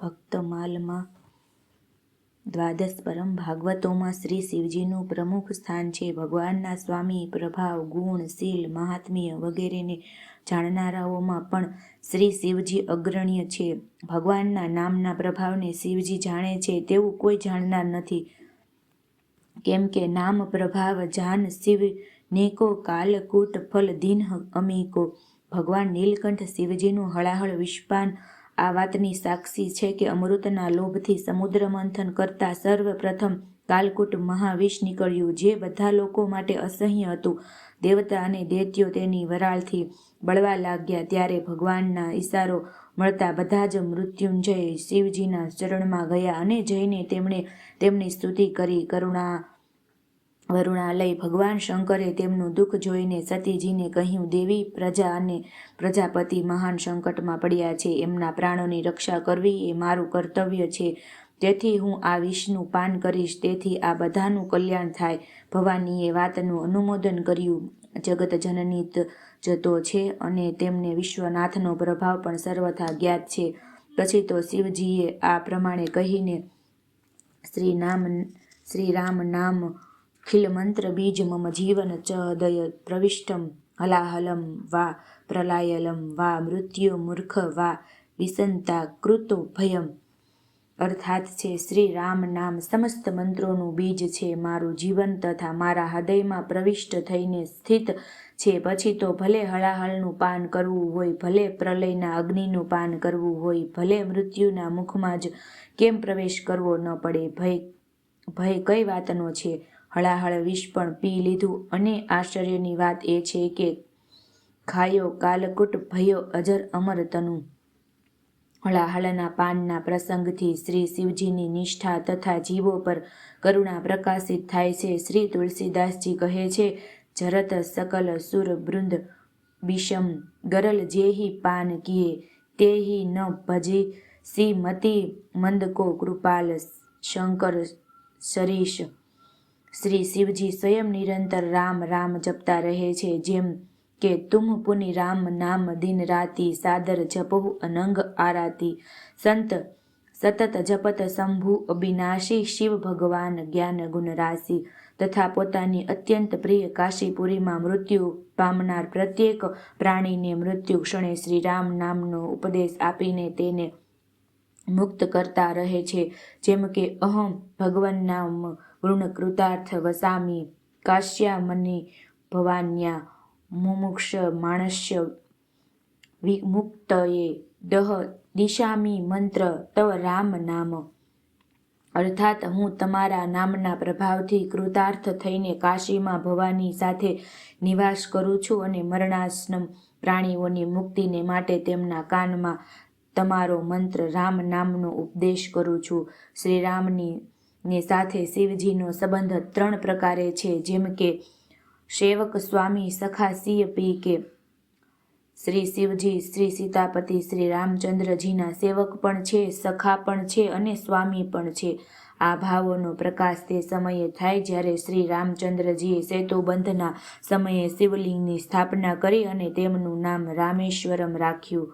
ભક્તમાલમાં દ્વાદશ પરમ ભાગવતોમાં શ્રી શિવજીનું પ્રમુખ સ્થાન છે. ભગવાનના સ્વામી, પ્રભાવ, ગુણ, શીલ, મહાત્મ્ય વગેરેને જાણનારાઓમાં પણ શ્રી શિવજી અગ્રણ્ય છે. ભગવાનના નામના પ્રભાવને શિવજી જાણે છે તેવું કોઈ જાણનાર નથી. કેમ કે નામ પ્રભાવ જાન શિવ નેકો કાલકૂટ ફલ દીન્હ અમીકો. ભગવાન નીલકંઠ શિવજીનું હળાહળ વિષપાન આ વાતની સાક્ષી છે કે અમૃતના લોભથી સમુદ્ર મંથન કરતા સર્વપ્રથમ કાલકૂટ મહાવિષ નીકળ્યું, જે બધા લોકો માટે અસહ્ય હતું. દેવતા અને દૈત્યો તેની વરાળથી બળવા લાગ્યા. ત્યારે ભગવાનના ઈશારો મળતા બધા જ મૃત્યુંજય શિવજીના ચરણમાં ગયા અને જઈને તેમણે તેમની સ્તુતિ કરી. વરુણાલય ભગવાન શંકરે તેમનું દુઃખ જોઈને સતીજીને કહ્યું, દેવી, પ્રજા અને પ્રજાપતિ મહાન સંકટમાં પડ્યા છે. એમના પ્રાણોની રક્ષા કરવી એ મારું કર્તવ્ય છે. તેથી હું આ વિષનું પાન કરીશ. તેથી આ બધાનું કલ્યાણ થાય. ભવાનીએ વાતનું અનુમોદન કર્યું. જગતજનની જ તો છે અને તેમને વિશ્વનાથનો પ્રભાવ પણ સર્વથા જ્ઞાત છે. પછી તો શિવજીએ આ પ્રમાણે કહીને શ્રી રામ નામ ખિલમંત્ર બીજ મમ જીવન ચ હૃદય પ્રવિષ્ટમ હલાહલમ વા પ્રલાયલમ વા મૃત્યુ મૂર્ખ વા વિસંતા કૃતો ભયમ. અર્થાત છે, શ્રી રામ નામ સમસ્ત મંત્રોનું બીજ છે. મારું જીવન તથા મારા હૃદયમાં પ્રવિષ્ટ થઈને સ્થિત છે. પછી તો ભલે હળાહળનું પાન કરવું હોય, ભલે પ્રલયના અગ્નિનું પાન કરવું હોય, ભલે મૃત્યુના મુખમાં જ કેમ પ્રવેશ કરવો ન પડે. ભય કઈ વાતનો છે? હળાહળ વિષ પણ પી લીધું અને આશ્ચર્યની વાત એ છે કે ખાયો કાલકૂટ ભયો અજર અમર તનુ. હળાહળના પાનના પ્રસંગથી શ્રી શિવજીની નિષ્ઠા તથા જીવો પર કરુણા પ્રકાશિત થાય છે. શ્રી તુલસીદાસજી કહે છે, જરત સકલ સુર બૃંદ વિષમ ગરલ જેહી પાન કિએ તેહી ન ભજી સી મતિ મંદકો કૃપાલ શંકર શરીશ. શ્રી શિવજી સ્વયં નિરંતર રામ રામ જપતા રહે છે. જેમ કે તુમ પુનિ રામ નામ દિન રાતી સાદર જપહુ અનંગ આરાતી. સંત સતત જપત શંભુ અબિનાશી શિવ ભગવાન જ્ઞાન ગુણ રાશિ. તથા પોતાની અત્યંત પ્રિય કાશીપુરીમાં મૃત્યુ પામનાર પ્રત્યેક પ્રાણીને મૃત્યુ ક્ષણે શ્રી રામ નામનો ઉપદેશ આપીને તેને મુક્ત કરતા રહે છે. જેમ કે અહમ ભગવન્નામ વૃણ કૃતાર્થ વસામી કાશ્યામની ભવાન્યા મુમુક્ષ માણસ્ય વિમુક્તયે દહ દિશામી મંત્ર તવ રામ નામ. અર્થાત હું તમારા નામના પ્રભાવથી કૃતાર્થ થઈને કાશીમાં ભવાની સાથે નિવાસ કરું છું અને મરણાસન્ન પ્રાણીઓની મુક્તિને માટે તેમના કાનમાં તમારો મંત્ર રામ નામનો ઉપદેશ કરું છું. શ્રી રામની ને સાથે શિવજીનો સંબંધ 3 પ્રકારે છે. જેમ કે સેવક સ્વામી સખા સિય પી કે. શ્રી શિવજી શ્રી સીતાપતિ શ્રી રામચંદ્રજીના સેવક પણ છે, સખા પણ છે અને સ્વામી પણ છે. આ ભાવોનો પ્રકાશ તે સમયે થાય જ્યારે શ્રી રામચંદ્રજીએ સેતુબંધના સમયે શિવલિંગની સ્થાપના કરી અને તેમનું નામ રામેશ્વરમ રાખ્યું.